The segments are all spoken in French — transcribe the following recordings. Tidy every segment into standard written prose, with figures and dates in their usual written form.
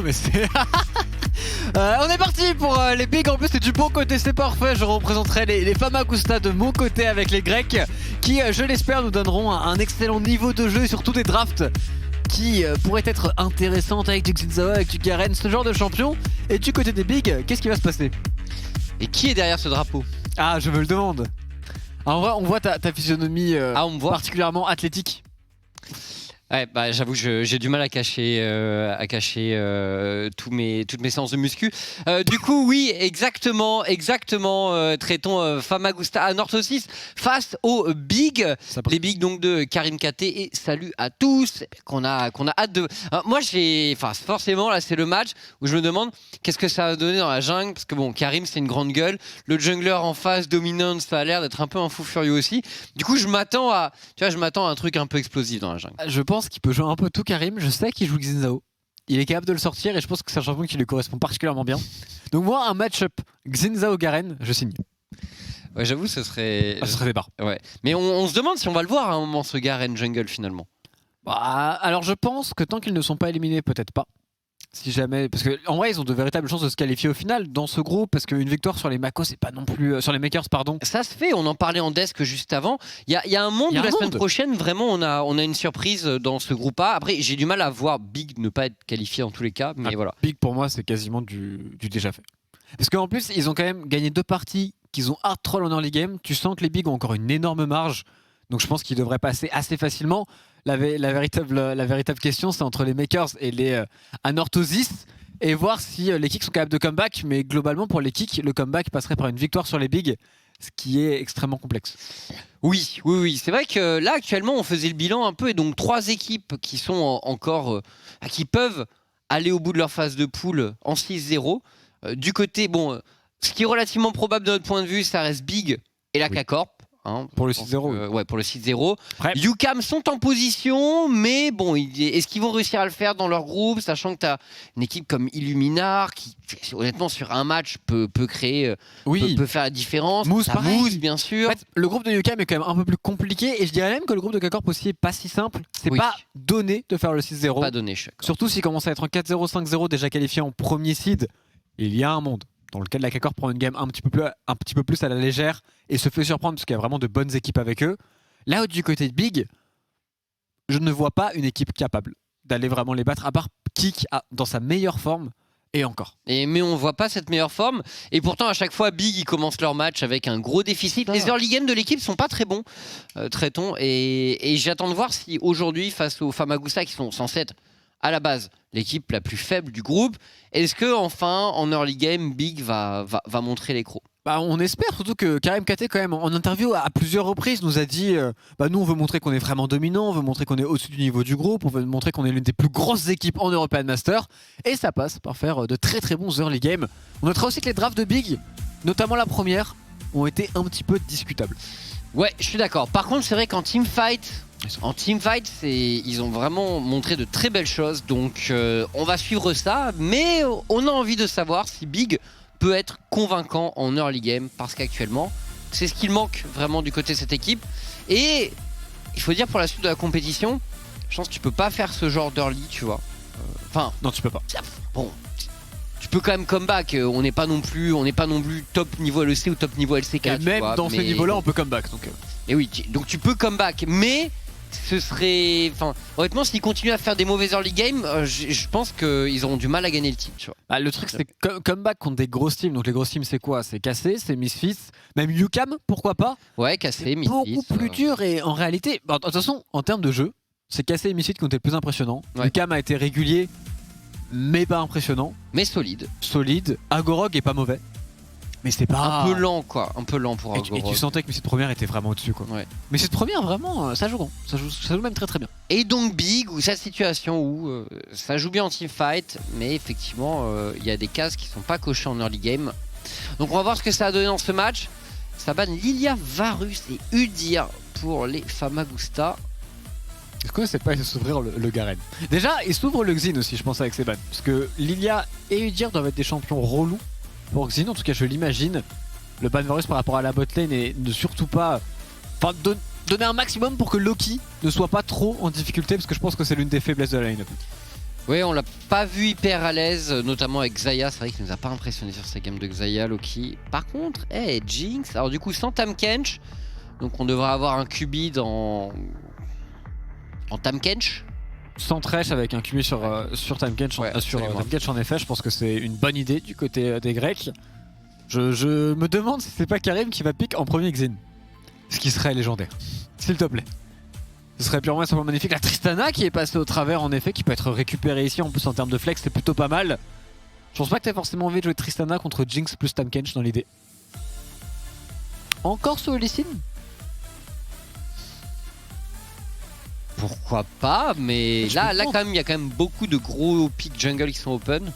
mais c'est... on est parti pour les bigs. En plus c'est du bon côté, c'est parfait. Je représenterai les Famagusta de mon côté avec les Grecs qui, je l'espère, nous donneront un excellent niveau de jeu et surtout des drafts qui pourraient être intéressantes avec du Xin-Zhao, avec du Garen, ce genre de champion. Et du côté des bigs, qu'est-ce qui va se passer? Et qui est derrière ce drapeau? Ah, je me le demande. En vrai, on voit ta physionomie on me voit particulièrement athlétique. Ouais, bah j'avoue, j'ai du mal à cacher, toutes mes séances de muscu. Du coup, oui, exactement. Traitons Famagusta à North 6 face aux Big, les Big donc de Karim KT. Et salut à tous, qu'on a hâte de. Moi, forcément là, c'est le match où je me demande qu'est-ce que ça va donner dans la jungle, parce que bon, Karim c'est une grande gueule, le jungler en face dominant, ça a l'air d'être un peu un fou furieux aussi. Du coup, je m'attends à un truc un peu explosif dans la jungle. Je pense qu'il peut jouer un peu tout Karim, je sais qu'il joue Xin-Zhao. Il est capable de le sortir et je pense que c'est un champion qui lui correspond particulièrement bien. Donc moi, un match-up Xin-Zhao-Garen, je signe. Ouais, j'avoue, ce serait des barres. Ouais. Mais on se demande si on va le voir à un moment, ce Garen jungle finalement. Bah, alors je pense que tant qu'ils ne sont pas éliminés, peut-être pas. Si jamais, parce qu'en vrai ils ont de véritables chances de se qualifier au final dans ce groupe, parce qu'une victoire sur les Makos c'est pas non plus sur les Makers, pardon. Ça se fait, on en parlait en desk juste avant. Il y a un monde où la semaine prochaine vraiment on a une surprise dans ce groupe A. Après j'ai du mal à voir Big ne pas être qualifié en tous les cas, mais voilà. Big pour moi c'est quasiment du déjà fait. Parce qu'en plus ils ont quand même gagné 2 parties qu'ils ont hard troll en early game. Tu sens que les Big ont encore une énorme marge, donc je pense qu'ils devraient passer assez facilement. La véritable question, c'est entre les Makers et les Anorthosis, et voir si les Kicks sont capables de comeback. Mais globalement, pour les Kicks, le comeback passerait par une victoire sur les Bigs, ce qui est extrêmement complexe. Oui. C'est vrai que là, actuellement, on faisait le bilan un peu, et donc 3 équipes qui sont encore, qui peuvent aller au bout de leur phase de poule en 6-0. Du côté, ce qui est relativement probable de notre point de vue, ça reste Big et la K-Corp. Pour le 6-0. Ouais, pour le 6-0. UCAM sont en position, mais bon, est-ce qu'ils vont réussir à le faire dans leur groupe, sachant que tu as une équipe comme Illuminar qui, honnêtement, sur un match peut créer, peut faire la différence. Moose, bien sûr. En fait, le groupe de UCAM est quand même un peu plus compliqué, et je dirais même que le groupe de K-Corp aussi est pas si simple. C'est pas donné de faire le 6-0. Pas donné, surtout s'il commence à être en 4-0, 5-0, déjà qualifié en premier seed. Il y a un monde dans lequel la K-Corp prend une game un petit peu plus à la légère et se fait surprendre parce qu'il y a vraiment de bonnes équipes avec eux. Là où du côté de Big, je ne vois pas une équipe capable d'aller vraiment les battre, à part Kik dans sa meilleure forme, et encore. Mais on voit pas cette meilleure forme, et pourtant à chaque fois Big ils commencent leur match avec un gros déficit. Les early games de l'équipe sont pas très bons, traitons, et j'attends de voir si aujourd'hui face aux Famagusta qui sont censés être à la base l'équipe la plus faible du groupe, est-ce que enfin en early game Big va montrer les crocs? Bah, on espère, surtout que Karim KT quand même en interview à plusieurs reprises nous a dit nous on veut montrer qu'on est vraiment dominant, on veut montrer qu'on est au-dessus du niveau du groupe, on veut montrer qu'on est l'une des plus grosses équipes en European Master, et ça passe par faire de très très bons early games. On notera aussi que les drafts de Big, notamment la première, ont été un petit peu discutables. Ouais, je suis d'accord. Par contre, c'est vrai qu'en teamfight, ils ont vraiment montré de très belles choses, donc on va suivre ça, mais on a envie de savoir si Big peut être convaincant en early game, parce qu'actuellement, c'est ce qu'il manque vraiment du côté de cette équipe. Et il faut dire pour la suite de la compétition, je pense que tu peux pas faire ce genre d'early, tu vois. Non, tu peux pas. Bon, tu peux quand même comeback. On n'est pas non plus top niveau LEC ou top niveau LCK. Et même dans ces niveaux-là, on peut comeback. Donc. Et oui, donc tu peux comeback, mais ce serait, honnêtement, s'ils continuent à faire des mauvais early game, je pense qu'ils auront du mal à gagner le team, tu vois. Bah, le truc, c'est comeback contre des grosses teams. Donc les grosses teams, c'est quoi? C'est KC, c'est Misfits, même UCAM, pourquoi pas? Ouais, KC, Misfits. Beaucoup plus dur, et en réalité, de toute façon, en termes de jeu, c'est KC et Misfits qui ont été le plus impressionnants. UCAM a été régulier, mais pas impressionnant. Mais solide. Agorog est pas mauvais. Mais c'est pas... Un peu lent, quoi. Un peu lent pour Agorog. Et tu sentais que cette première était vraiment au-dessus, quoi. Ouais. Mais cette première, vraiment, ça joue grand. Ça joue même très très bien. Et donc Big, ou cette situation où ça joue bien en teamfight, mais effectivement, il y a des cases qui sont pas cochées en early game. Donc on va voir ce que ça a donné dans ce match. Ça banne Lilia, Varus et Udyr pour les Famagusta. Est-ce qu'on ne sait pas s'ouvrir le Garen? Déjà, il s'ouvre le Xin aussi, je pense, avec ses bans. Parce que Lilia et Udyr doivent être des champions relous pour Xin, en tout cas je l'imagine. Le ban Varus par rapport à la botlane et ne surtout pas... donner un maximum pour que Loki ne soit pas trop en difficulté, parce que je pense que c'est l'une des faiblesses de la line-up. Oui, on l'a pas vu hyper à l'aise, notamment avec Xayah. C'est vrai qu'il nous a pas impressionné sur sa game de Xayah, Loki. Par contre, Jinx. Alors du coup, sans Tahm Kench. Donc on devrait avoir un Cubid en Tahm Kench. Sans Thresh avec un QB sur Tahm Kench. Sur Tahm Kench, en effet, je pense que c'est une bonne idée du côté des Grecs. Je me demande si c'est pas Karim qui va pick en premier Xin. Ce qui serait légendaire. S'il te plaît. Ce serait purement et simplement magnifique. La Tristana qui est passée au travers, en effet, qui peut être récupérée ici. En plus, en termes de flex, c'est plutôt pas mal. Je pense pas que t'aies forcément envie de jouer Tristana contre Jinx plus Tahm Kench dans l'idée. Encore sous Lysine. Pourquoi pas, mais là quand même, il y a quand même beaucoup de gros picks jungle qui sont open.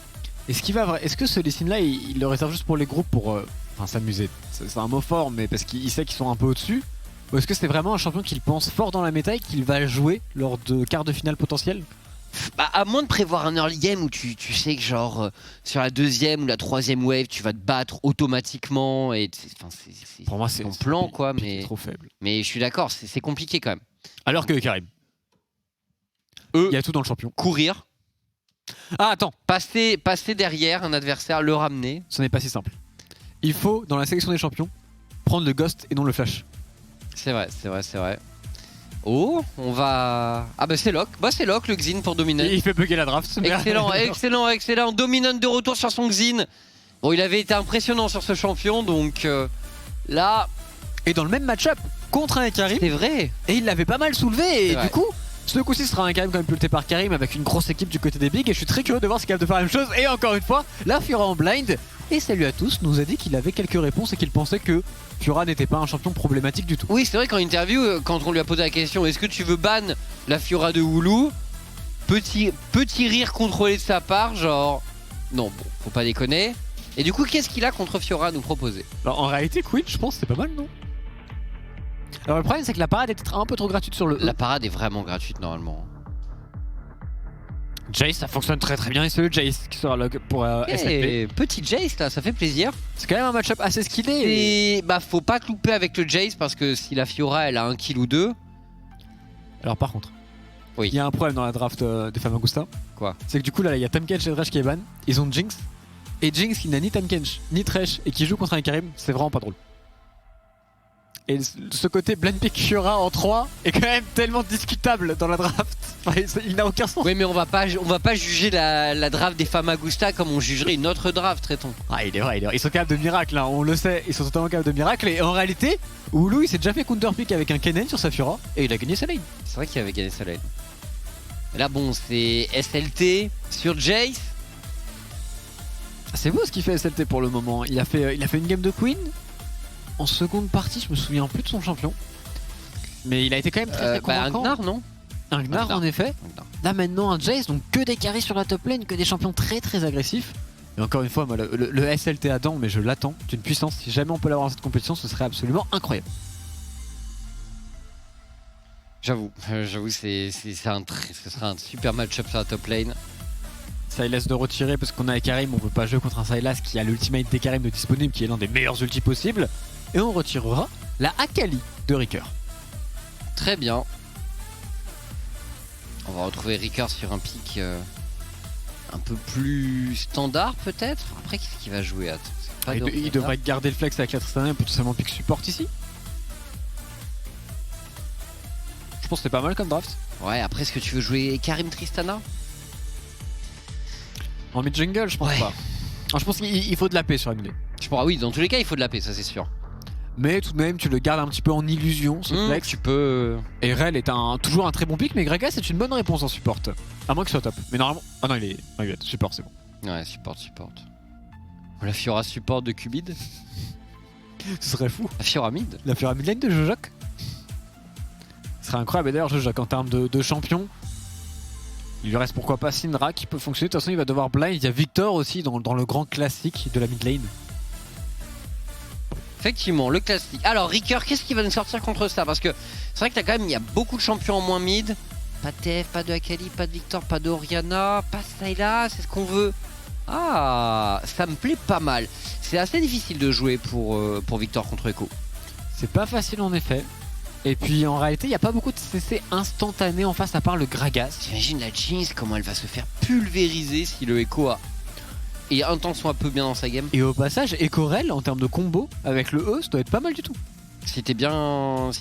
Est-ce que ce Lysine là, il le réserve juste pour les groupes pour s'amuser? C'est un mot fort, mais parce qu'il sait qu'ils sont un peu au-dessus. Ou est-ce que c'est vraiment un champion qu'il pense fort dans la méta et qu'il va jouer lors de quarts de finale potentiel? Bah, à moins de prévoir un early game où tu sais que genre sur la deuxième ou la troisième wave tu vas te battre automatiquement et pour moi c'est ton plan quoi, mais trop faible. Mais je suis d'accord, c'est compliqué quand même. Alors que Karim, il y a tout dans le champion. Courir. Ah attends, passer derrière un adversaire, le ramener. Ce n'est pas si simple. Il faut dans la sélection des champions prendre le ghost et non le flash. C'est vrai. Oh, on va... Ah bah c'est lock, le Xin pour Dominant. Il fait bugger la draft. Excellent. Dominant de retour sur son Xin. Bon, il avait été impressionnant sur ce champion, donc là... Et dans le même match-up contre un Karim. C'est vrai. Et il l'avait pas mal soulevé, et du coup... Ce coup-ci sera un Karim quand même piloté par Karim avec une grosse équipe du côté des Bigs, et je suis très curieux de voir s'il est capable de faire la même chose. Et encore une fois, la Fiora en blind. Et salut à tous nous a dit qu'il avait quelques réponses et qu'il pensait que Fiora n'était pas un champion problématique du tout. Oui, c'est vrai qu'en interview, quand on lui a posé la question, est-ce que tu veux ban la Fiora de Woulou, petit rire contrôlé de sa part, genre non, bon, faut pas déconner. Et du coup, qu'est-ce qu'il a contre Fiora à nous proposer? Alors en réalité, Queen, je pense que c'est pas mal, non? Alors le problème c'est que la parade est peut-être un peu trop gratuite sur le... La parade est vraiment gratuite normalement. Jace, ça fonctionne très bien, et c'est le Jace qui sera log pour SLP. Petit Jace là, ça fait plaisir. C'est quand même un match-up assez skillé. Et bah faut pas te louper avec le Jace parce que si la Fiora elle a un kill ou deux... Alors par contre, oui. Il y a un problème dans la draft des Famagusta. Quoi? C'est que du coup là il y a Tahm Kench et Thresh qui est ban, ils ont Jinx. Et Jinx qui n'a ni Tahm Kench ni Thresh et qui joue contre un Karim, c'est vraiment pas drôle. Et ce côté blind pick Fiora en 3 est quand même tellement discutable dans la draft. Enfin, il n'a aucun sens. Oui, mais on va pas juger la draft des Famagusta comme on jugerait une autre draft, traitons. Ah, il est vrai. Ils sont capables de miracles, hein, on le sait. Ils sont totalement capables de miracles. Et en réalité, Woulou il s'est déjà fait counterpick avec un Kennen sur sa Fiora et il a gagné sa lane. C'est vrai qu'il avait gagné sa lane. Et là, bon, c'est SLT sur Jace. C'est beau ce qu'il fait SLT pour le moment. Il a fait une game de Queen. En seconde partie, je me souviens plus de son champion. Mais il a été quand même très convaincant. Un Gnar, non? Un Gnar, en effet. Là maintenant un Jace, donc que des carries sur la top lane, que des champions très agressifs. Et encore une fois, moi, le SLT Adam, mais je l'attends d'une puissance. Si jamais on peut l'avoir dans cette compétition, ce serait absolument incroyable. J'avoue, ce sera un super match-up sur la top lane. Sylas de retirer parce qu'on a Karim, on veut pas jouer contre un Sylas qui a l'ultimate des Karim de disponible, qui est l'un des meilleurs ultis possibles. Et on retirera la Akali de Ricker. Très bien. On va retrouver Ricker sur un pick un peu plus standard peut-être. Après, qu'est-ce qu'il va jouer? Attends, il devrait garder le flex avec la Tristana pour tout simplement pick support ici. Je pense que c'est pas mal comme draft. Ouais, après, est-ce que tu veux jouer Karim Tristana? En mid-jungle, je pense pas. Alors, je pense qu'il faut de la paix sur MD. Oui, dans tous les cas, il faut de la paix, ça c'est sûr. Mais tout de même, tu le gardes un petit peu en illusion, ce flex. Tu peux... Et Rel est toujours un très bon pick, mais Gragas c'est une bonne réponse en support. À moins qu'il soit top. Mais normalement... Ah non, il est support, c'est bon. Ouais, support. La Fiora support de Cubid. Ce serait fou. La Fiora mid. La Fiora mid lane de Jojok. Ce serait incroyable. Et d'ailleurs, Jojok, en termes de champion, il lui reste pourquoi pas Syndra qui peut fonctionner. De toute façon, il va devoir blind. Il y a Victor aussi dans le grand classique de la mid lane. Effectivement, le classique. Alors, Ricker, qu'est-ce qui va nous sortir contre ça? Parce que c'est vrai que t'as quand même, il y a beaucoup de champions en moins mid. Pas de TF, pas de Akali, pas de Victor, pas d'Oriana, pas Sylas, c'est ce qu'on veut. Ah, ça me plaît pas mal. C'est assez difficile de jouer pour Victor contre Echo. C'est pas facile en effet. Et puis en réalité, il n'y a pas beaucoup de CC instantanés en face à part le Gragas. T'imagines la Jinx, comment elle va se faire pulvériser si le Echo est un temps soit peu bien dans sa game. Et au passage, Ecorel en termes de combo avec le E, ça doit être pas mal du tout. Si t'es bien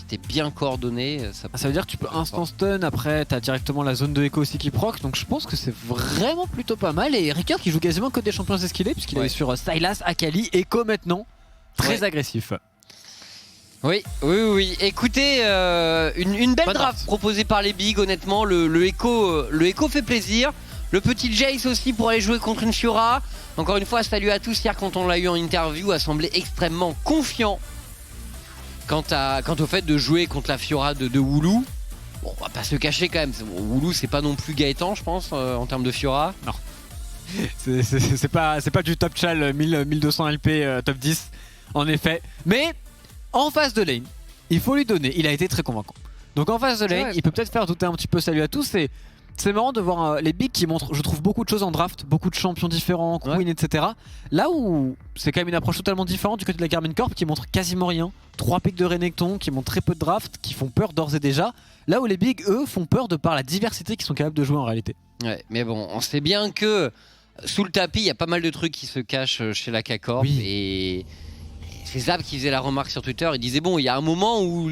coordonné, ça veut dire que tu peux instant stun, après t'as directement la zone de Echo aussi qui proc, donc je pense que c'est vraiment plutôt pas mal. Et Ricker qui joue quasiment que des champions esquilés, puisqu'il est sur Sylas, Akali, Echo maintenant, très agressif. Oui. Écoutez, une belle draft proposée par les bigs, honnêtement. Le Echo fait plaisir. Le petit Jace aussi pour aller jouer contre une Fiora. Encore une fois, salut à tous. Hier, quand on l'a eu en interview, a semblé extrêmement confiant quant au fait de jouer contre la Fiora de Woulou. Bon, on va pas se cacher quand même. Woulou, c'est pas non plus Gaëtan, je pense, en termes de Fiora. Non. C'est pas du top chal 1200 LP top 10, en effet. Mais en phase de lane, il faut lui donner. Il a été très convaincant. Donc en phase de lane, il peut peut-être faire douter un petit peu salut à tous. C'est marrant de voir les bigs qui montrent, je trouve, beaucoup de choses en draft, beaucoup de champions différents, Queen, etc. Là où c'est quand même une approche totalement différente du côté de la Karmine Corp qui montre quasiment rien. 3 pics de Renekton qui montrent très peu de draft, qui font peur d'ores et déjà. Là où les bigs, eux, font peur de par la diversité qu'ils sont capables de jouer en réalité. Ouais, mais bon, on sait bien que sous le tapis, il y a pas mal de trucs qui se cachent chez la K-Corp. Et c'est Zab qui faisait la remarque sur Twitter. Il disait bon, il y a un moment où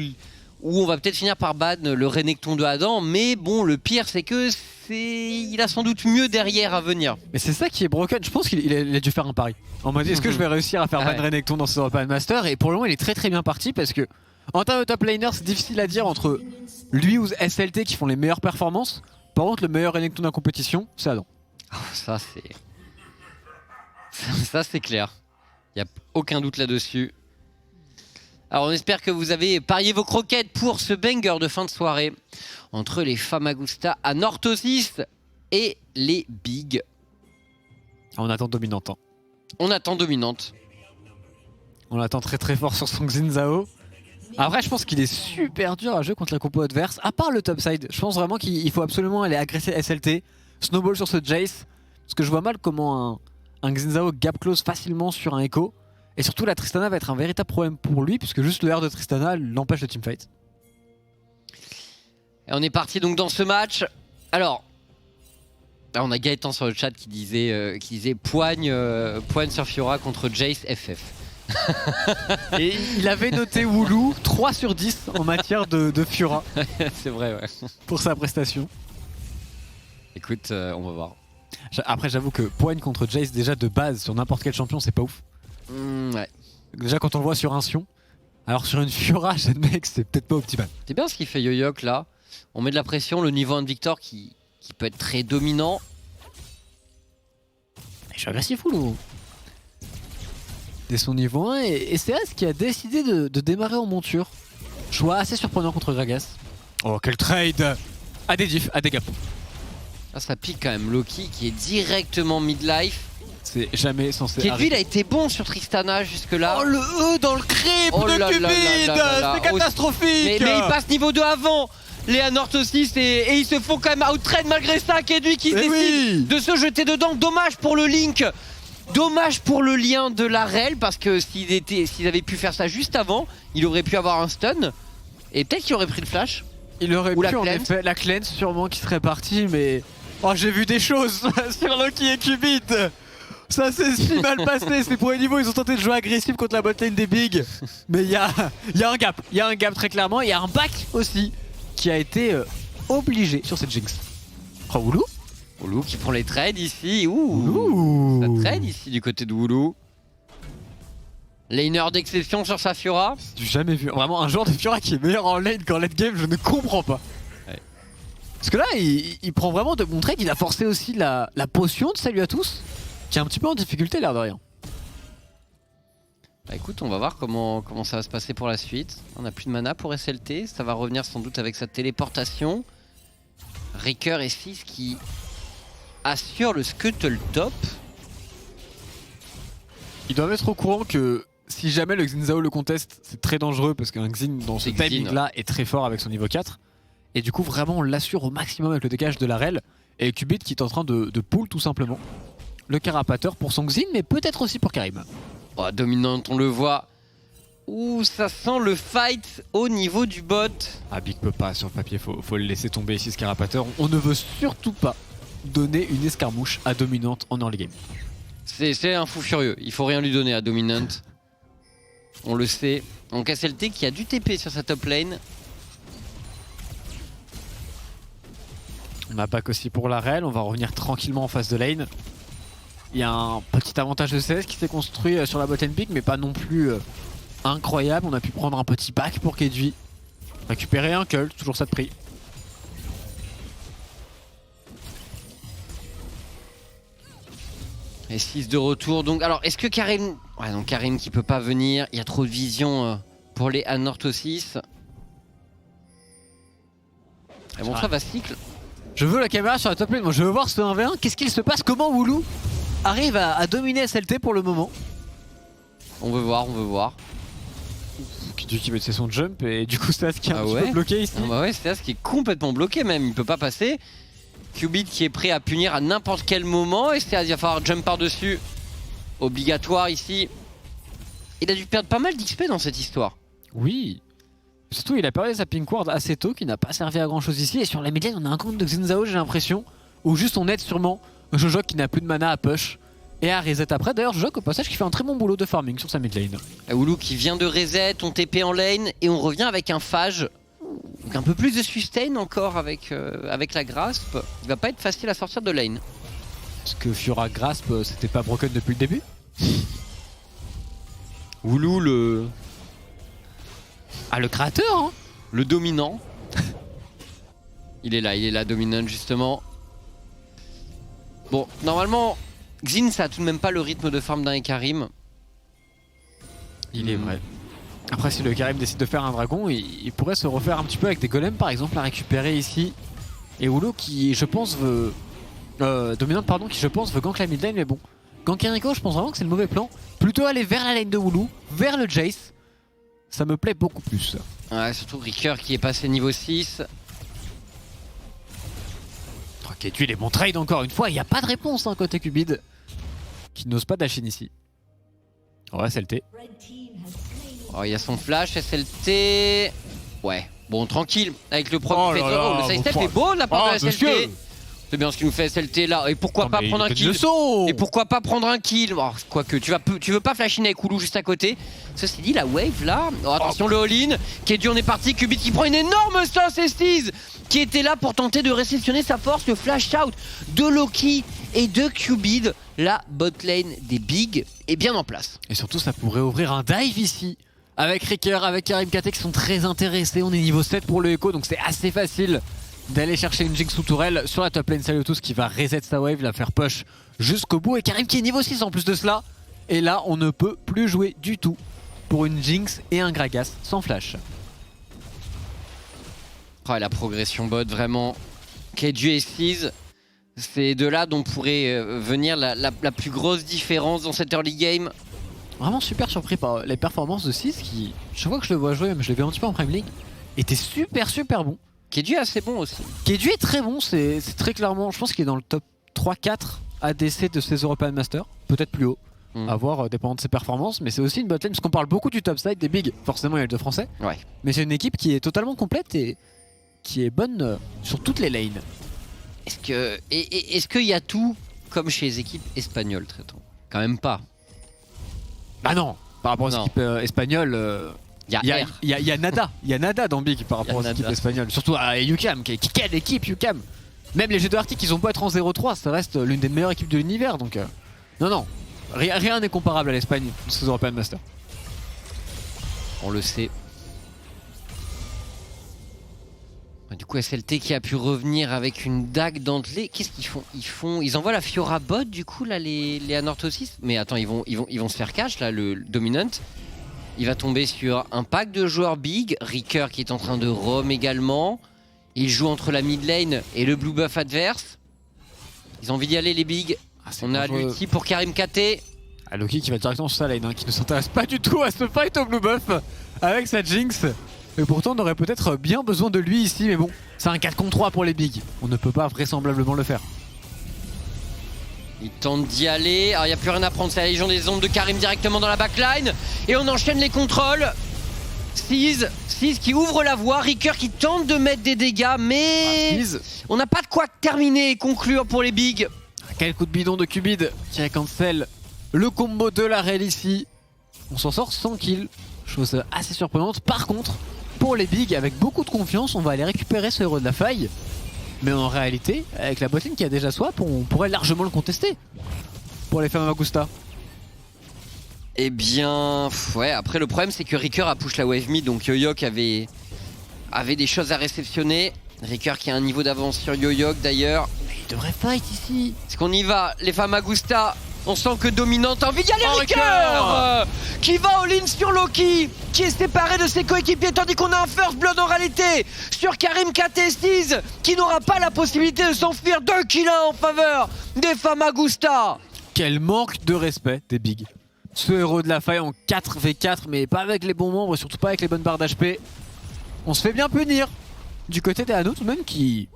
on va peut-être finir par ban le Renekton de Adam, mais bon, le pire c'est que il a sans doute mieux derrière à venir. Mais c'est ça qui est broken. Je pense qu'il a dû faire un pari en mode est-ce que je vais réussir à faire ban Renekton dans ce European Master. Et pour le moment il est très très bien parti parce que en termes de top laner c'est difficile à dire entre lui ou SLT qui font les meilleures performances. Par contre le meilleur Renekton de la compétition c'est Adam. Oh, ça c'est clair. Il n'y a aucun doute là-dessus. Alors on espère que vous avez parié vos croquettes pour ce banger de fin de soirée entre les Famagusta à Northosis et les bigs. On attend dominante. On attend dominante. On attend très très fort sur son Xin Zhao. Après je pense qu'il est super dur à jouer contre la compo adverse, à part le topside. Je pense vraiment qu'il faut absolument aller agresser SLT, snowball sur ce Jace, parce que je vois mal comment un Xin Zhao gap close facilement sur un Echo. Et surtout la Tristana va être un véritable problème pour lui puisque juste le R de Tristana l'empêche de teamfight. Et on est parti donc dans ce match. Alors, là on a Gaëtan sur le chat qui disait poigne sur Fiora contre Jace FF. Et il avait noté Woulou 3 sur 10 en matière de Fiora. C'est vrai, ouais. Pour sa prestation. Écoute, on va voir. Après j'avoue que poigne contre Jace déjà de base sur n'importe quel champion c'est pas ouf. Ouais. Déjà quand on le voit sur un Sion, alors sur une Fiora, mec, c'est peut-être pas optimal. C'est bien ce qu'il fait Yoyok là. On met de la pression, le niveau 1 de Victor qui peut être très dominant. Je suis agressif ou dès son niveau 1 et c'est As qui a décidé de démarrer en monture. Choix assez surprenant contre Gragas. Oh quel trade. À des diffs, à des gaps. Là ça pique quand même Loki qui est directement midlife. C'est jamais censé arriver. Il a été bon sur Tristana jusque là. Oh le E dans le creep de Cupid. C'est catastrophique. Mais il passe niveau 2 avant. Léa Northosis et ils se font quand même outtrade malgré ça. Kedui qui décide de se jeter dedans. Dommage pour le Link. Dommage pour le lien de la REL parce que s'ils avaient pu faire ça juste avant, il aurait pu avoir un stun. Et peut-être qu'il aurait pris le flash. Il aurait pu en effet, la cleanse sûrement qui serait partie mais... Oh j'ai vu des choses sur Loki et Cupid. Ça s'est si mal passé, ces premiers niveaux ils ont tenté de jouer agressif contre la botlane des bigs. Mais il y a un gap, il y a un gap très clairement, il y a un back aussi qui a été obligé sur cette Jinx. Oh Woulou. Woulou qui prend les trades ici, ouh. Ça trade ici du côté de Woulou. Laner d'exception sur sa Fiora. J'ai jamais vu, vraiment un joueur de Fiora qui est meilleur en lane qu'en late game, je ne comprends pas. Ouais. Parce que là il prend vraiment de bons trades, il a forcé aussi la potion de salut à tous. Qui est un petit peu en difficulté l'air de rien. Bah écoute, on va voir comment ça va se passer pour la suite. On n'a plus de mana pour SLT, ça va revenir sans doute avec sa téléportation. Ricker et Fizz qui assurent le Scuttle Top. Ils doivent être au courant que si jamais le Xin Zhao le conteste, c'est très dangereux parce qu'un Xin dans ce timing là est très fort avec son niveau 4. Et du coup vraiment on l'assure au maximum avec le dégage de la REL. Et Cupid qui est en train de pull tout simplement le carapateur pour son Xin, mais peut-être aussi pour Karim. Oh, dominante, on le voit. Ouh, ça sent le fight au niveau du bot. Ah, Big peut pas sur le papier, faut le laisser tomber ici, Scarapateur. On ne veut surtout pas donner une escarmouche à Dominante en early game. C'est un fou furieux, il faut rien lui donner à Dominant. On le sait. Donc SLT qui a du TP sur sa top lane. On a back aussi pour la rel, on va revenir tranquillement en face de lane. Il y a un petit avantage de CS qui s'est construit sur la bot lane pick, mais pas non plus incroyable. On a pu prendre un petit back pour Kedui. Récupérer un cult, toujours ça de prix. Et 6 de retour. Donc, alors, est-ce que Karim... Ouais, donc Karim qui peut pas venir. Il y a trop de vision pour les Anortho 6. Et bon, ça va cycle. Je veux la caméra sur la top lane. Moi, je veux voir ce 1v1. Qu'est-ce qu'il se passe? Comment Woulou arrive à dominer SLT pour le moment? On veut voir, on veut voir. Qui met son jump et du coup Stas qui est un petit peu bloqué ici. Ah bah ouais, Stas qui est complètement bloqué même. Il peut pas passer. Qubit qui est prêt à punir à n'importe quel moment. Et Stas, il va falloir jump par-dessus. Obligatoire ici. Il a dû perdre pas mal d'XP dans cette histoire. Oui. Surtout il a perdu sa pink ward assez tôt qui n'a pas servi à grand chose ici. Et sur la mid lane on a un compte de Xin j'ai l'impression. Où juste on aide sûrement Jojok qui n'a plus de mana à push. Et à reset après. D'ailleurs Jojok au passage qui fait un très bon boulot de farming sur sa mid lane. Woulou qui vient de reset, on TP en lane. Et on revient avec un phage. Donc un peu plus de sustain encore avec la grasp. Il va pas être facile à sortir de lane. Parce que Fiora grasp c'était pas broken depuis le début. Woulou le... Ah le créateur hein. Le dominant. il est là dominant justement. Bon, normalement, Xin ça a tout de même pas le rythme de farm d'un Ekarim. Il est vrai. Après si le Karim décide de faire un dragon, il pourrait se refaire un petit peu avec des golems par exemple à récupérer ici. Et Woulou qui je pense veut... Dominante pardon, qui je pense veut gank la mid lane mais bon. Gank Enrico je pense vraiment que c'est le mauvais plan. Plutôt aller vers la lane de Woulou, vers le Jace. Ça me plaît beaucoup plus. Ouais, surtout Ricker qui est passé niveau 6. Ok, tu les bons trades encore une fois, il n'y a pas de réponse hein, côté Cubid. Qui n'ose pas dashin ici. Ouais, SLT. Oh, il y a son flash, SLT. Ouais, bon, tranquille. Avec le premier le side step est beau de la part de SLT. C'est bien ce qu'il nous fait SLT là. Et pourquoi pas prendre un kill? Et pourquoi pas prendre un kill? Oh, quoique, tu veux pas flash in avec Woulou juste à côté. Ceci dit, la wave là. Oh, attention, le all-in. Kedui, on est parti. Qubit qui prend une énorme sauce Esties qui était là pour tenter de réceptionner sa force. Le flash out de Loki et de Qubit. La bot lane des Big est bien en place. Et surtout, ça pourrait ouvrir un dive ici. Avec Ricker, avec Karim KT qui sont très intéressés. On est niveau 7 pour le Echo, donc c'est assez facile d'aller chercher une Jinx sous tourelle sur la top lane. Salut à tous qui va reset sa wave, la faire push jusqu'au bout. Et Karim qui est niveau 6 en plus de cela. Et là, on ne peut plus jouer du tout pour une Jinx et un Gragas sans flash. Oh, la progression bot, vraiment. Kedui et Seize, c'est de là dont pourrait venir la plus grosse différence dans cette early game. Vraiment super surpris par les performances de Seize qui, chaque fois que je le vois jouer, même je l'ai vu un petit peu en Prime League, était super bon. Kedui est assez bon aussi. Kedui est très bon, c'est très clairement, je pense qu'il est dans le top 3-4 ADC de ces European Masters, peut-être plus haut, à voir dépendant de ses performances, mais c'est aussi une botlane, parce qu'on parle beaucoup du top side des Big, forcément il y a le 2 français, mais c'est une équipe qui est totalement complète et qui est bonne sur toutes les lanes. Est-ce qu'il y a tout comme chez les équipes espagnoles, Traiton? Quand même pas. Bah non, par rapport aux équipes espagnoles... Il y a nada dans Big par rapport aux équipes espagnoles. Surtout à UCAM, quelle équipe UCAM. Même les jeux de Arctic, ils ont beau être en 0-3, ça reste l'une des meilleures équipes de l'univers. Donc non, rien n'est comparable à l'Espagne de ces European Masters. On le sait. Du coup SLT qui a pu revenir avec une dague dentelée. Qu'est-ce qu'ils font? Ils envoient la Fiora bot du coup là les Anortho 6. Mais attends, ils vont se faire cash là, le Dominant. Il va tomber sur un pack de joueurs Big. Ricker qui est en train de roam également. Il joue entre la mid lane et le blue buff adverse. Ils ont envie d'y aller les Big. On a l'ulti pour Karim KT. Loki qui va directement sur sa lane, hein, qui ne s'intéresse pas du tout à ce fight au blue buff avec sa Jinx. Et pourtant on aurait peut-être bien besoin de lui ici, mais bon, c'est un 4 contre 3 pour les Big. On ne peut pas vraisemblablement le faire. Il tente d'y aller. Alors il n'y a plus rien à prendre, c'est la Légion des Ombres de Karim directement dans la backline. Et on enchaîne les contrôles. Seize qui ouvre la voie, Ricker qui tente de mettre des dégâts, mais on n'a pas de quoi terminer et conclure pour les bigs. Quel coup de bidon de Cubid qui cancel le combo de la rail ici. On s'en sort sans kill, chose assez surprenante. Par contre, pour les bigs, avec beaucoup de confiance, on va aller récupérer ce héros de la faille. Mais en réalité, avec la botlane qui a déjà swap, on pourrait largement le contester pour les Famagusta. Eh bien, ouais, après le problème c'est que Ricker a push la wave mid, donc Yoyok avait des choses à réceptionner. Ricker qui a un niveau d'avance sur Yoyok d'ailleurs. Il devrait fight ici. Est-ce qu'on y va, les Famagusta? On sent que Dominante a envie d'y aller. Ricker qui va all-in sur Loki, qui est séparé de ses coéquipiers, tandis qu'on a un first blood en réalité sur Karim KT6 qui n'aura pas la possibilité de s'enfuir. 2 kills en faveur des Famagusta. Quel manque de respect des bigs. Ce héros de la faille en 4v4, mais pas avec les bons membres, surtout pas avec les bonnes barres d'HP. On se fait bien punir du côté des Hano tout de même, qui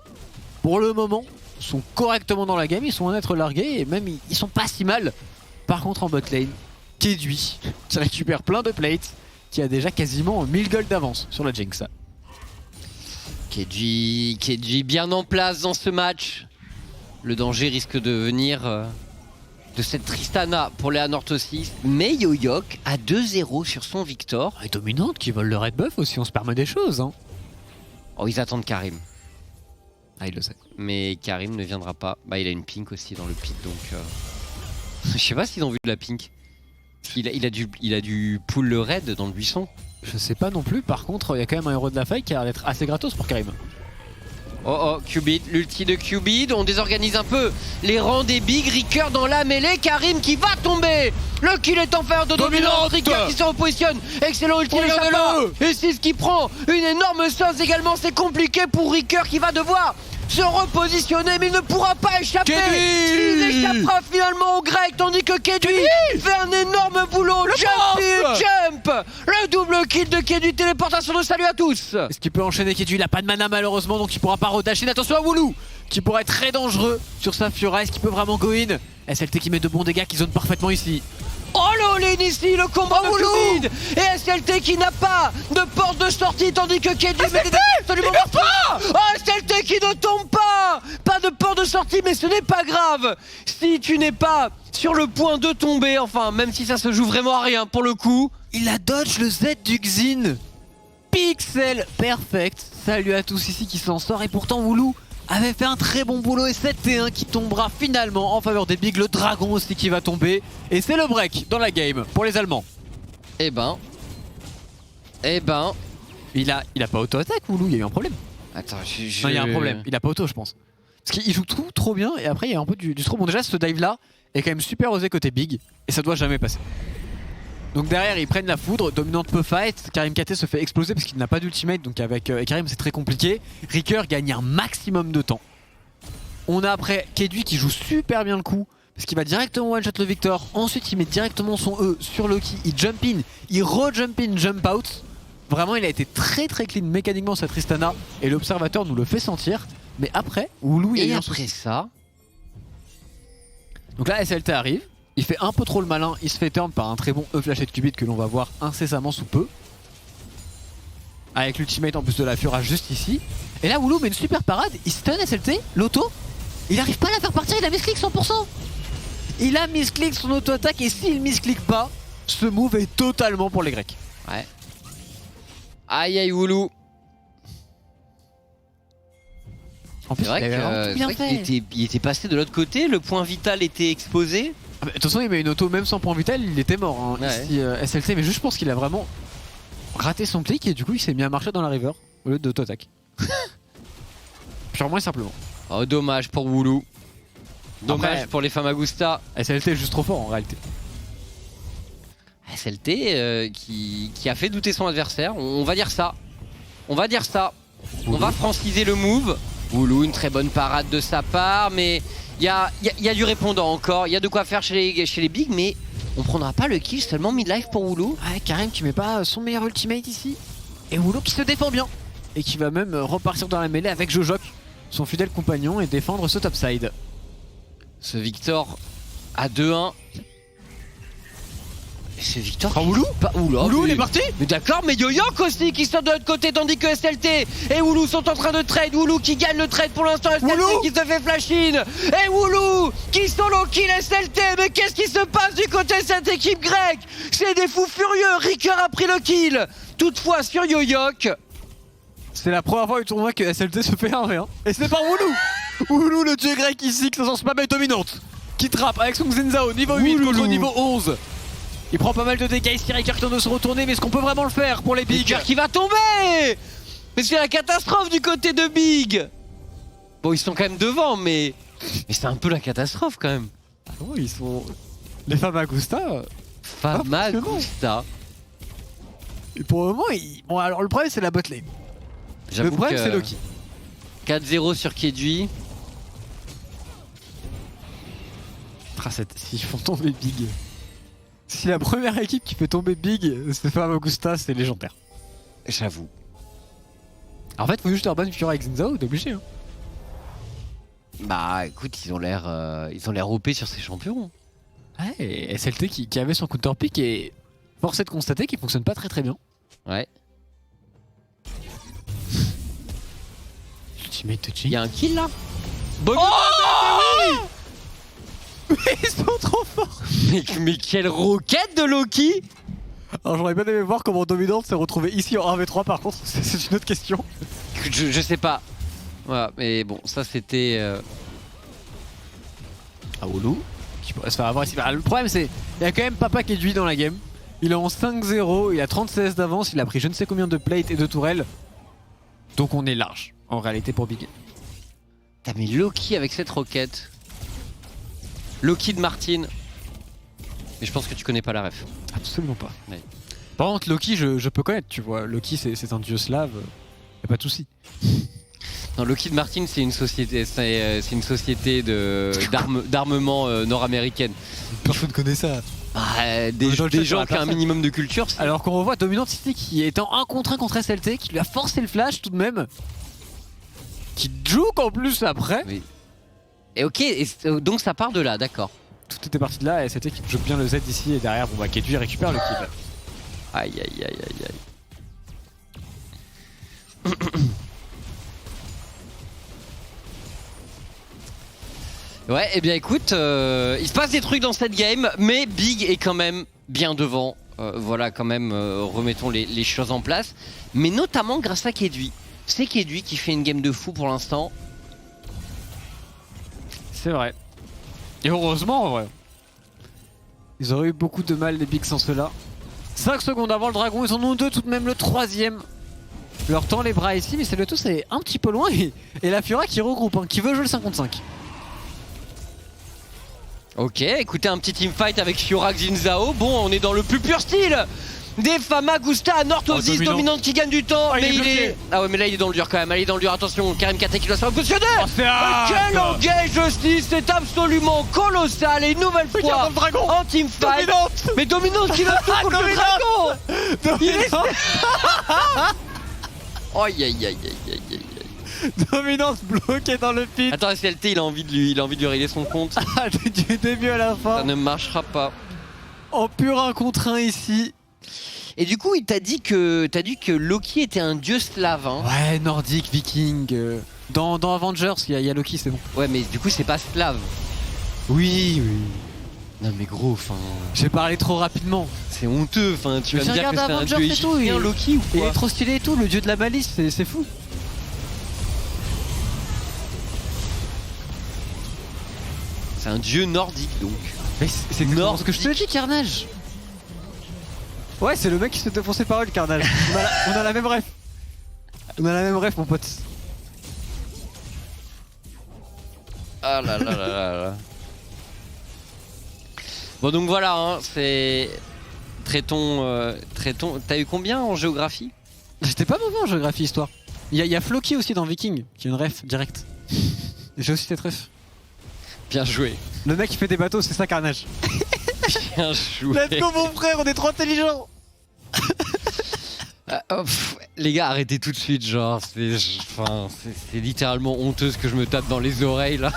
pour le moment sont correctement dans la game, ils sont à être largués et même ils sont pas si mal. Par contre en bot lane, Kedui qui récupère plein de plates, qui a déjà quasiment 1000 gold d'avance sur la Jinx. Kedui bien en place dans ce match. Le danger risque de venir de cette Tristana pour les Anorthosis, mais Yoyok a 2-0 sur son Victor. Et Dominante qui vole le red buff aussi, on se permet des choses. Hein. Oh, ils attendent Karim. Ah, il le sait. Mais Karim ne viendra pas. Bah, il a une pink aussi dans le pit, donc... Je sais pas s'ils ont vu de la pink. Il a dû pull le raid dans le buisson. Je sais pas non plus, par contre, il y a quand même un héros de la faille qui a l'air d'être assez gratos pour Karim. Oh, Cubid, l'ulti de Cubid, on désorganise un peu les rangs des bigs. Ricker dans la mêlée, Karim qui va tomber. Le kill est en faveur de Dominante. Ricker qui se repositionne, excellent ulti de sa part. Et 6 qui prend une énorme sauce également, c'est compliqué pour Ricker qui va devoir se repositionner, mais il ne pourra pas échapper. Il échappera finalement au grec, tandis que Kedui fait un énorme boulot. Jump, le double kill de Kedui, téléportation de salut à tous. Est-ce qu'il peut enchaîner Kedui? Il n'a pas de mana malheureusement, donc il pourra pas redasher. Attention à Woulou qui pourrait être très dangereux sur sa Fiora. Est-ce qu'il peut vraiment go in? SLT qui met de bons dégâts, qui zone parfaitement ici. Oh l'all-in ici, le combat de Cubid. Et SLT qui n'a pas de porte de sortie, tandis que Kedui met des dégâts absolument pas. Oh, SLT qui ne tombe pas. Pas de porte de sortie, mais ce n'est pas grave si tu n'es pas sur le point de tomber. Enfin, même si ça se joue vraiment à rien pour le coup. Il a dodge le Z du Xin. Pixel perfect. Salut à tous ici qui s'en sort. Et pourtant Woulou avait fait un très bon boulot. Et 7T1 qui tombera finalement en faveur des bigs. Le dragon aussi qui va tomber. Et c'est le break dans la game pour les Allemands. Eh ben. Il a pas auto-attaque Woulou, il y a eu un problème. Attends, Non, il y a un problème. Il a pas auto, je pense. Parce qu'il joue tout trop bien. Et après il y a un peu du trop. Bon, déjà ce dive là est quand même super osé côté big. Et ça doit jamais passer. Donc derrière ils prennent la foudre, Dominante peut fight, Karim KT se fait exploser parce qu'il n'a pas d'ultimate, donc avec Karim c'est très compliqué. Ricker gagne un maximum de temps. On a après Kedui qui joue super bien le coup, parce qu'il va directement one shot le Victor, ensuite il met directement son E sur Loki, il jump in, il re-jump in, jump out. Vraiment il a été très clean mécaniquement cette Tristana, et l'observateur nous le fait sentir. Mais après, Woulou il y a eu un souci. Ça. Donc là SLT arrive. Il fait un peu trop le malin, il se fait turn par un très bon E flashé de Cubid que l'on va voir incessamment sous peu. Avec l'ultimate en plus de la Fiora juste ici. Et là Woulou met une super parade, il stun SLT, l'auto. Il arrive pas à la faire partir, il a misclick 100%. Il a misclick son auto-attaque et s'il misclick pas, ce move est totalement pour les Grecs. Ouais. Aïe Woulou. En plus, c'est vrai qu'il était passé de l'autre côté, le point vital était exposé. De toute façon il met une auto même sans point vital, il était mort hein. Ouais. Ici SLT, mais juste je pense qu'il a vraiment raté son clic et du coup il s'est mis à marcher dans la river au lieu d'auto-attaque. Purement et simplement. Oh dommage pour Woulou. Dommage Après, pour les Famagusta. SLT est juste trop fort en réalité. SLT qui a fait douter son adversaire, on va dire ça. On va dire ça. Woulou. On va franciser le move. Woulou, une très bonne parade de sa part, mais il y a du répondant encore. Il y a de quoi faire chez les bigs, mais on prendra pas le kill, seulement midlife pour Woulou. Ouais, Karim qui met pas son meilleur ultimate ici. Et Woulou qui se défend bien. Et qui va même repartir dans la mêlée avec Jojok, son fidèle compagnon, et défendre ce topside. Ce Victor à 2-1. C'est Victor. Ah, Woulou Woulou, il est parti. Mais d'accord, mais Yoyok aussi qui sort de l'autre côté tandis que SLT et Woulou sont en train de trade. Woulou qui gagne le trade pour l'instant, SLT Woulou qui se fait flash in. Et Woulou qui solo kill SLT. Mais qu'est-ce qui se passe du côté de cette équipe grecque? C'est des fous furieux. Ricker a pris le kill. Toutefois sur Yoyok. C'est la première fois du tournoi que SLT se fait un rien. Et c'est pas Woulou. Woulou, le dieu grec ici, qui se sent pas mal dominante. Qui trappe avec son Zenzao, niveau 8 contre niveau 11. Il prend pas mal de dégâts ici, Ricker qui tente de se retourner, mais est-ce qu'on peut vraiment le faire pour les Big? Ricker qui va tomber. Mais c'est la catastrophe du côté de Big. Bon, ils sont quand même devant, mais c'est un peu la catastrophe quand même. Ah non, ils sont... Les Famagusta. Famagusta. Et pour le moment, bon, alors le problème c'est la bot lane. Le problème c'est Loki. 4-0 sur Kedui. S'ils font tomber Big. Si la première équipe qui fait tomber Big, c'est Famagusta, c'est légendaire. J'avoue. En fait, faut juste leur bonne Fiora avec Zinzao, t'es obligé. Hein. Bah écoute, ils ont l'air OP sur ces champions. Ouais, et SLT qui avait son counter pick et force est de constater qu'il fonctionne pas très bien. Ouais. Ultimate touching. Il y a un kill là. Bon Ils sont trop forts. mais quelle roquette de Loki. Alors j'aurais bien aimé voir comment Dominante s'est retrouvé ici en 1v3 par contre, c'est une autre question. Je sais pas. Voilà, mais bon, ça c'était... Woulou qui pourrait se faire avoir ici. Bah, le problème c'est, il y a quand même Papa qui est dans la game. Il est en 5-0, il a 30 CS d'avance, il a pris je ne sais combien de plates et de tourelles. Donc on est large en réalité pour Big. T'as mis Loki avec cette roquette. Loki de Martin. Mais je pense que tu connais pas la ref. Absolument pas. Ouais. Par contre Loki je peux connaître, tu vois. Loki c'est un dieu slave, y'a pas de soucis. Non, Lockheed Martin, c'est une société, d'armement nord-américaine. Personne connaît ça. Des gens qui ont un minimum de culture. Alors qu'on revoit Dominant ici qui est en 1 contre 1 contre SLT, qui lui a forcé le flash tout de même. Qui juke en plus après. Oui. Et ok, donc ça part de là, d'accord. Tout était parti de là et SLT qui joue bien le Z ici et derrière, bon bah Kedui récupère le kill. Aïe aïe aïe aïe aïe. Ouais, et bien écoute, il se passe des trucs dans cette game, mais Big est quand même bien devant. Voilà, quand même, remettons les choses en place. Mais notamment grâce à Kedui. C'est Kedui qui fait une game de fou pour l'instant. C'est vrai. Et heureusement en vrai. Ils auraient eu beaucoup de mal les Bigs sans cela. 5 secondes avant le dragon, ils en ont deux tout de même le troisième. Leur tend les bras ici, mais c'est le tout, c'est un petit peu loin. Et la Fiora qui regroupe, hein, qui veut jouer le 5 contre 5. Ok, écoutez un petit teamfight avec Fiora Xinzao. Bon, on est dans le plus pur style des Famagusta à Northosis, Dominante qui gagne du temps, mais il est... Ah ouais, mais là il est dans le dur quand même, il est dans le dur, attention, Karim Kate qui doit se faire positionner. Quel engage justice, c'est absolument colossal, et une nouvelle fois en teamfight. Mais Dominante qui va tout contre le dragon. Il est... Aïe aïe aïe aïe aïe aïe. Dominance bloquée dans le pit. Attends, SLT, il a envie de lui régler son compte. Du début à la fin. Ça ne marchera pas. En pur 1 contre 1 ici. Et du coup, il t'a dit que Loki était un dieu slave. Hein. Ouais, nordique, viking. Dans Avengers, il y a Loki, c'est bon. Ouais, mais du coup, c'est pas slave. Oui. Non, mais gros, enfin. J'ai parlé trop rapidement. C'est honteux, enfin. Tu vas me dire que c'est un dieu égyptien, Loki ou quoi? Il est trop stylé et tout, le dieu de la malice, c'est fou. C'est un dieu nordique donc. Mais c'est exactement ce que je te dis, Carnage. Ouais, c'est le mec qui se fait défoncer par eux, le Carnage. on a la même ref. On a la même ref, mon pote. Ah là là là là là. Bon donc voilà, hein, c'est... Traitons... T'as eu combien en géographie? J'étais pas mauvais en géographie, histoire. Il y a Floki aussi dans Viking, qui est une ref directe. J'ai aussi cette ref. Bien joué. Le mec qui fait des bateaux, c'est ça, Carnage. Bien joué. Let's go, mon frère, on est trop intelligents. Les gars, arrêtez tout de suite, genre, c'est littéralement honteux ce que je me tape dans les oreilles là.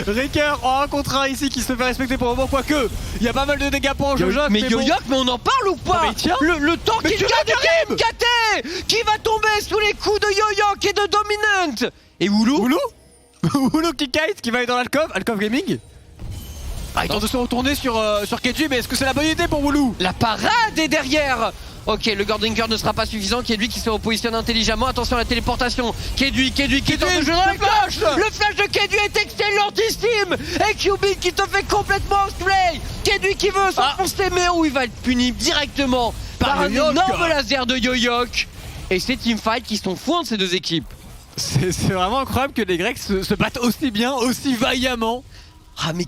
Ricker en 1 contre 1 ici qui se fait respecter pour le moment, quoique il y a pas mal de dégâts pour Jojo. Mais Yoyok, mais on en parle ou pas? Le temps qu'il gagne de KT qui va tomber sous les coups de Yoyok et de Dominant. Et Woulou Woulou qui kite, qui va aller dans Alcove Gaming. Ah, il tente de se retourner sur Kedui, mais est-ce que c'est la bonne idée pour Woulou? La parade est derrière. Ok, le Gordinker ne sera pas suffisant. Kedui qui se repositionne intelligemment. Attention à la téléportation. Kedui qui tente de jouer le flash. Le flash de Kedui est excellentissime. Et Cubit qui te fait complètement outplay. Kedui qui veut s'enfoncer, mais où il va être puni directement par un énorme laser de Yoyok. Et ces teamfights qui sont fous de ces deux équipes. C'est vraiment incroyable que les Grecs se battent aussi bien, aussi vaillamment. Ah mais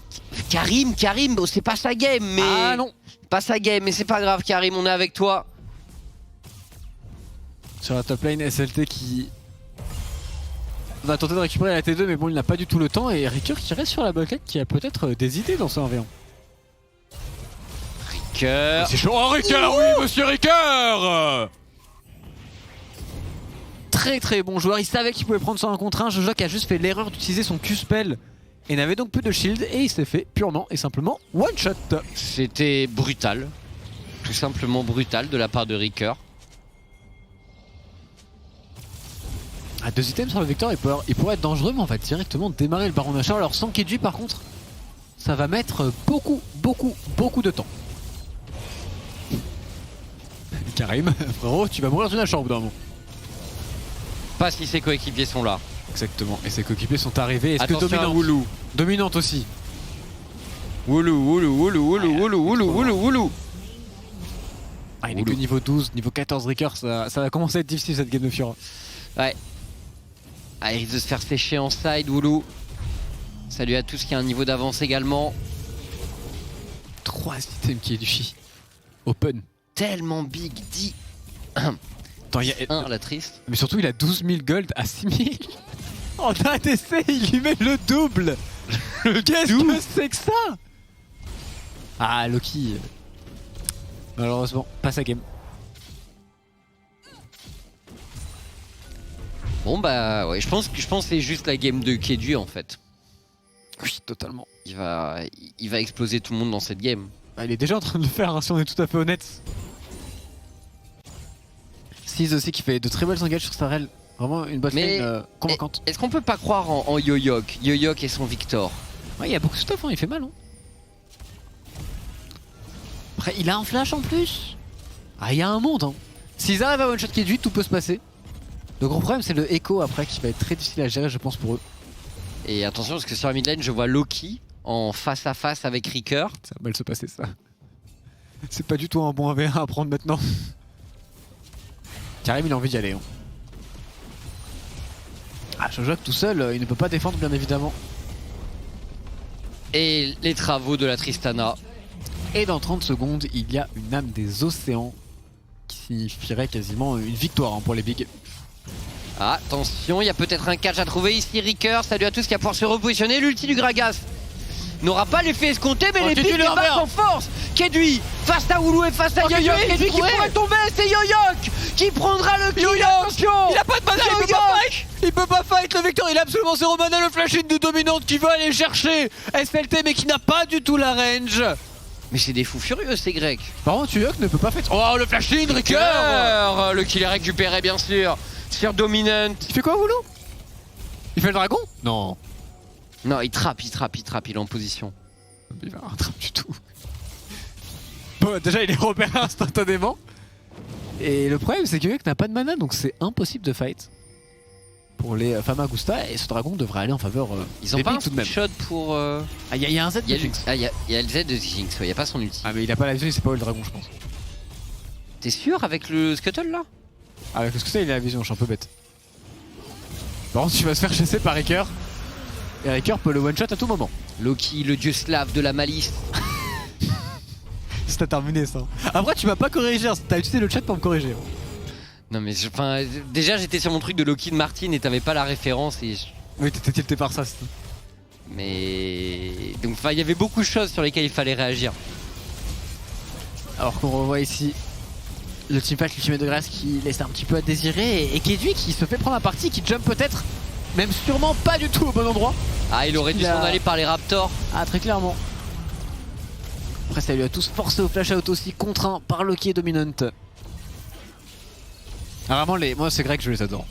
Karim, bon, c'est pas sa game, mais... Ah non. Pas sa game, mais c'est pas grave Karim, on est avec toi. Sur la top lane, SLT qui va tenter de récupérer la T2, mais bon, il n'a pas du tout le temps. Et Ricker qui reste sur la botlane, qui a peut-être des idées dans ce 1v1. Ricker... C'est chaud. Oh Ricker, oui monsieur Ricker. Très très bon joueur, il savait qu'il pouvait prendre son 1 contre 1. Jojo qui a juste fait l'erreur d'utiliser son Q-spell et n'avait donc plus de shield, et il s'est fait purement et simplement one shot. C'était brutal, tout simplement brutal de la part de Ricker. À 2 items sur le Vector, il pourrait être dangereux, mais on va directement démarrer le Baron Nashor. Alors sans Kedui par contre, ça va mettre beaucoup de temps. Karim, frérot, tu vas mourir d'une Nashor au bout d'un moment. Pas si ses coéquipiers sont là. Exactement, et ses coéquipiers sont arrivés. Est-ce que Dominant Woulou? Dominante aussi. Woulou. Ah, il est que niveau 12, niveau 14 Ricker, ça va commencer à être difficile cette game de Fiora. Ouais. Ah, il risque de se faire sécher en side, Woulou. Salut à tous qui a un niveau d'avance également. 3 items qui est du chi. Open. Tellement big, 10. Attends, il y a... la triste. Mais surtout, il a 12 000 gold à 6 000. En ADC, il lui met le double. Qu'est-ce que c'est que ça? Ah, Loki. Malheureusement, pas sa game. Bon bah ouais, je pense que c'est juste la game de Kedui en fait. Oui, totalement. Il va exploser tout le monde dans cette game. Ah, il est déjà en train de le faire, hein, si on est tout à fait honnête. Seize aussi qui fait de très belles engages sur Sarel. Vraiment une botlane convaincante. Est-ce qu'on peut pas croire en Yoyok? Yoyok et son Victor. Ouais, il y a beaucoup de stuff, hein, il fait mal. Hein. Après, il a un flash en plus. Ah, il y a un monde. Hein. S'ils arrivent à one-shot Kedui, tout peut se passer. Le gros problème, c'est le echo après qui va être très difficile à gérer, je pense, pour eux. Et attention, parce que sur la mid lane, je vois Loki en face à face avec Ricker. Ça va mal se passer, ça. C'est pas du tout un bon 1v1 à prendre maintenant. Karim, il a envie d'y aller. Hein. Ah, Jojo tout seul, il ne peut pas défendre, bien évidemment. Et les travaux de la Tristana. Et dans 30 secondes, il y a une âme des océans qui signifierait quasiment une victoire hein, pour les bigs. Attention, il y a peut-être un catch à trouver ici. Ricker, salut à tous qui va pouvoir se repositionner. L'ulti du Gragas n'aura pas l'effet escompté, mais les bigs les battent en force. Kedui face à Woulou et face à Yoyok. Kedui qui pourrait tomber, c'est Yoyok qui prendra le kill. Attention, il a pas de mana, il peut pas fight. Il peut pas fight, le Vector, il a absolument zéro mana. Le flash in de Dominante qui veut aller chercher SLT mais qui n'a pas du tout la range. Mais c'est des fous furieux ces Grecs. Par contre, Yoyok ne peut pas fight. Oh, le flash in, Ricker. Le kill est récupéré bien sûr sur Dominant. Il fait quoi, Woulou? Il fait le dragon? Non. Non, il trappe, il est en position. Il va un trappe du tout. Bon, déjà, il est repéré instantanément. Et le problème, c'est que Yoyok n'a pas de mana, donc c'est impossible de fight pour les Famagusta. Et ce dragon devrait aller en faveur ils ont pas un tout de même. shot pour... Ah, il y a un Z de Jinx. Ah, il y a le Z de Jinx, il y a pas son ulti. Ah, mais il a pas la vision, il sait pas où est le dragon, je pense. T'es sûr avec le Scuttle là? Ah, avec le Scuttle, il a la vision, je suis un peu bête. Par contre, tu vas se faire chasser par Ricker. Et Ricker peut le one-shot à tout moment. Loki, le dieu slave de la malice. C'est terminé ça. Après, tu m'as pas corrigé, t'as utilisé le chat pour me corriger. Non mais déjà j'étais sur mon truc de Loki de Martin et t'avais pas la référence et Oui, t'étais tilté par ça. Mais... Donc il y avait beaucoup de choses sur lesquelles il fallait réagir. Alors qu'on revoit ici le teamfight ultimate de Gragas qui laisse un petit peu à désirer. Et Kedui qui se fait prendre la partie, qui jump peut-être, même sûrement pas du tout au bon endroit. Ah, il aurait dû s'en aller par les Raptors. Ah, très clairement. Après, ça lui a tous forcé au flash out aussi, contraint par Loki et Dominant. Ah, vraiment, moi, c'est Greg, je les adore.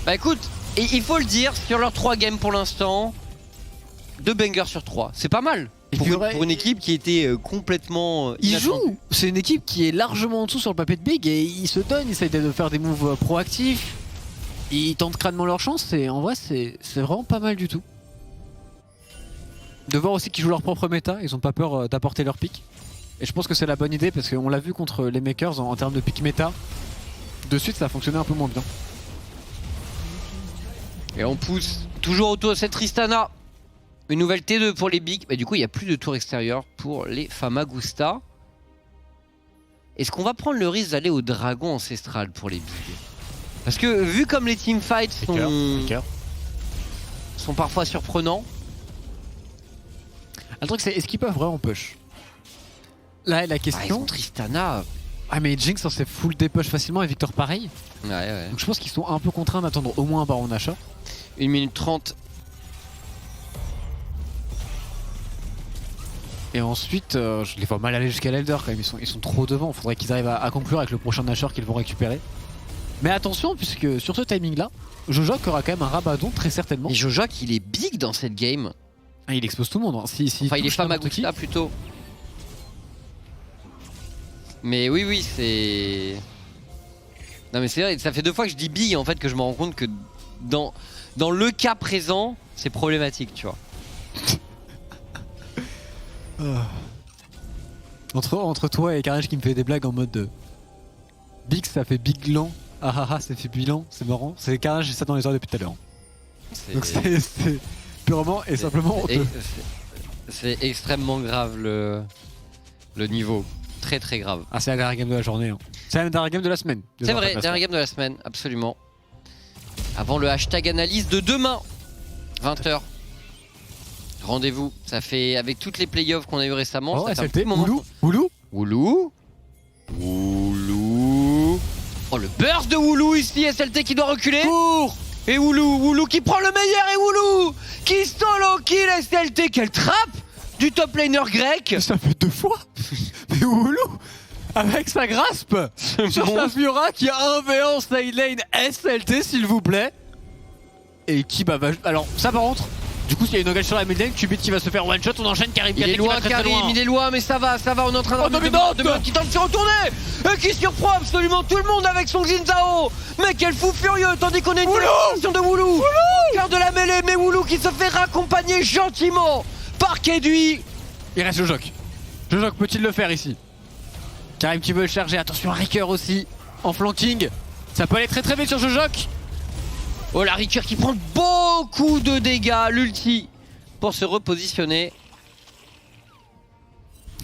Bah écoute, il faut le dire, sur leurs 3 games pour l'instant, 2 bangers sur 3. C'est pas mal. Pour une équipe qui était complètement ils jouent. C'est une équipe qui est largement en dessous sur le papier de Big et ils se donnent, ils essayent de faire des moves proactifs. Ils tentent crânement leur chance et en vrai c'est vraiment pas mal du tout. De voir aussi qu'ils jouent leur propre méta, ils ont pas peur d'apporter leur pick. Et je pense que c'est la bonne idée parce qu'on l'a vu contre les Makers en termes de pick méta. De suite ça a fonctionné un peu moins bien. Et on pousse toujours autour de cette Tristana. Une nouvelle T2 pour les Bigs. Mais du coup, il n'y a plus de tour extérieur pour les Famagusta. Est-ce qu'on va prendre le risque d'aller au dragon ancestral pour les Bigs? Parce que vu comme les teamfights sont parfois surprenants. Le truc c'est est-ce qu'ils peuvent vraiment push? Là la question. Ah, ils ont Tristana. Ah mais Jinx on s'est full dépush facilement et Victor pareil. Ouais. Donc je pense qu'ils sont un peu contraints d'attendre au moins un baron d'achat. 1 minute 30. Et ensuite, je les vois mal aller jusqu'à l'Elder quand même, ils sont trop devant, il faudrait qu'ils arrivent à conclure avec le prochain Nashor qu'ils vont récupérer. Mais attention, puisque sur ce timing là, Jojok aura quand même un Rabadon très certainement. Et Jojok il est big dans cette game. Ah, il expose tout le monde, hein. Enfin il est Famagusta plutôt. Mais oui c'est... Non mais c'est vrai, ça fait 2 fois que je dis big en fait que je me rends compte que dans le cas présent, c'est problématique tu vois. Entre toi et Carnage qui me fait des blagues en mode Big ça fait Big Lan, ah ça fait bilan, c'est marrant. C'est Carnage, j'ai ça dans les oreilles depuis tout à l'heure. Donc c'est purement et simplement honteux. C'est extrêmement grave le niveau. Très très grave. Ah c'est la dernière game de la journée. Hein. C'est la dernière game de la semaine. C'est vrai, dernière game de la semaine, absolument. Avant le hashtag analyse de demain, 20h. Rendez-vous, ça fait avec toutes les playoffs qu'on a eu récemment. Oh, ça fait un petit moment. Woulou. Oh le burst de Woulou ici, SLT qui doit reculer. Et Woulou qui prend le meilleur et Woulou qui solo kill SLT. Quelle trappe du top laner grec. Ça fait 2 fois. Mais Woulou avec sa grasp sur sa Fiora qui a 1v1 side lane SLT s'il vous plaît. Et qui va... Alors ça par contre... Du coup, s'il y a une engage sur la mid lane, Cubit qui va se faire one shot, on enchaîne Karim. Il est loin, Karim, il est loin, mais ça va, on est en train de qui tente de se retourner et qui surprend absolument tout le monde avec son Xin Zhao. Mais quel fou furieux, tandis qu'on est une position de Woulou. Cœur de la mêlée, mais Woulou qui se fait raccompagner gentiment par Kedui. Il reste Jojok. Jojok peut-il le faire ici? Karim qui veut le charger, attention à Ricker aussi, en flanking. Ça peut aller très très vite sur Jojok. Oh la Ricker qui prend beaucoup de dégâts, l'ulti pour se repositionner.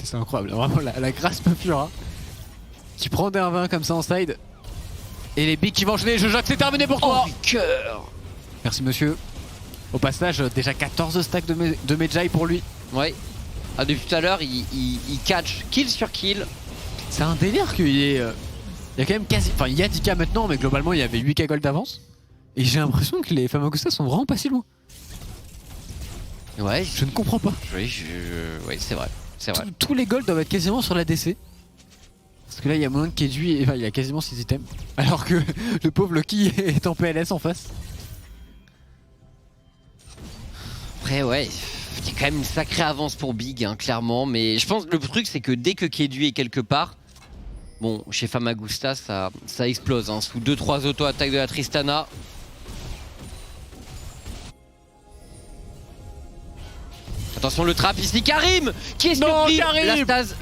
C'est incroyable, vraiment la grâce Fiora qui prend des 1v1 comme ça en side. Et les bigs qui vont enchaîner, Jojok c'est terminé pour toi. Oh Ricker. Merci monsieur. Au passage, déjà 14 stacks de Medjay pour lui. Ouais. Ah, depuis tout à l'heure, il catch kill sur kill. C'est un délire qu'il y ait... il y a quand même quasi... Enfin il y a 10k maintenant, mais globalement il y avait 8k gold d'avance. Et j'ai l'impression que les Famagusta sont vraiment pas si loin. Ouais. Je ne comprends pas. Oui, c'est vrai. Tous les golds doivent être quasiment sur la DC. Parce que là il y a moins de Kedui, enfin il y a quasiment 6 items. Alors que le pauvre Loki est en PLS en face. Après ouais, il y a quand même une sacrée avance pour Big, hein, clairement. Mais je pense que le truc c'est que dès que Kedui est quelque part, bon, chez Famagusta ça explose, hein, sous 2-3 auto-attaques de la Tristana. Attention le trap ici, Karim qui est surpris. La stase,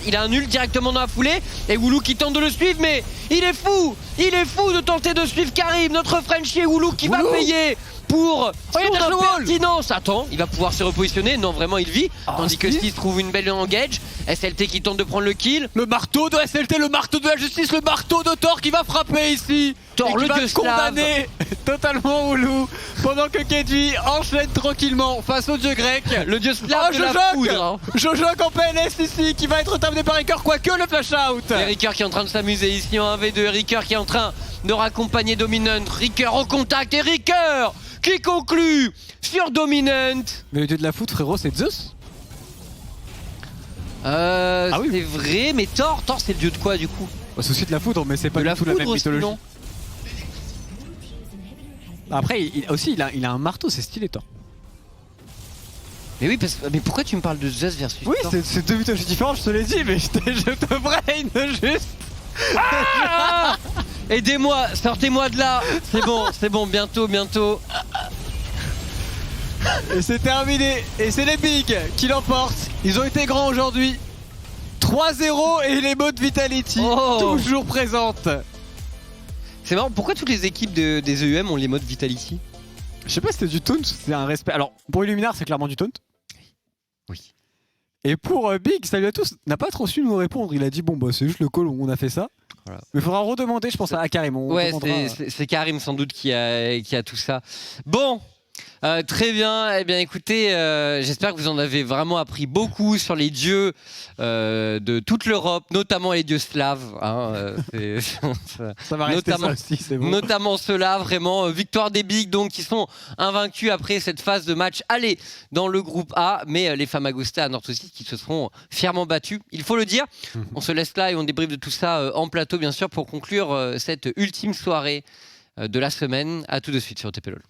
il a un nul directement dans la foulée. Et Woulou qui tente de le suivre, mais il est fou de tenter de suivre Karim, notre Frenchie. Woulou qui va payer pour son impertinence. Attends, il va pouvoir se repositionner. Non, vraiment il vit. Tandis que Steve trouve une belle engage. SLT qui tente de prendre le kill. Le marteau de SLT, le marteau de la justice, le marteau de Thor qui va frapper ici. Thor, le dieu condamné totalement Woulou pendant que Kedui enchaîne tranquillement face au dieu grec. Le dieu slave de la foudre. Jojok en PLS ici qui va être terminé par Ricker, quoique le flash out. Et Ricker qui est en train de s'amuser ici en 1v2. Ricker qui est en train de raccompagner Dominant. Ricker au contact et Ricker qui conclut sur Dominant. Mais le dieu de la foot, frérot, c'est Zeus. Oui. C'est vrai, mais Thor c'est le dieu de quoi du coup? C'est aussi de la foudre, mais c'est pas du tout la même mythologie. Non. Après, il a un marteau, c'est stylé, Thor. Mais oui, mais pourquoi tu me parles de Zeus versus Oui, Thor? c'est deux mythologies différentes, je te l'ai dit, mais je te brain juste. Aidez-moi, sortez-moi de là. C'est bon, bientôt. Et c'est terminé. Et c'est les Bigs qui l'emportent. Ils ont été grands aujourd'hui. 3-0 et les modes Vitality toujours présentes. C'est marrant, pourquoi toutes les équipes des EUM ont les modes Vitality? Je sais pas si c'était du taunt, c'est un respect. Alors, pour Illuminar, c'est clairement du taunt. Oui. Et pour Big, salut à tous, n'a pas trop su nous répondre. Il a dit, bon, bah, c'est juste le call où on a fait ça. Voilà. Mais il faudra redemander, je pense, à Karim. Ouais, c'est Karim sans doute qui a tout ça. Bon. Très bien, eh bien écoutez, j'espère que vous en avez vraiment appris beaucoup sur les dieux de toute l'Europe, notamment les dieux slaves. Hein, ça va rester ça aussi, c'est bon. Notamment ceux-là, vraiment. Victoire des Bigs, donc, qui sont invaincus après cette phase de match aller dans le groupe A, mais les Famagusta à North aussi qui se seront fièrement battus, il faut le dire. On se laisse là et on débriefe de tout ça en plateau, bien sûr, pour conclure cette ultime soirée de la semaine. À tout de suite sur TP LOL.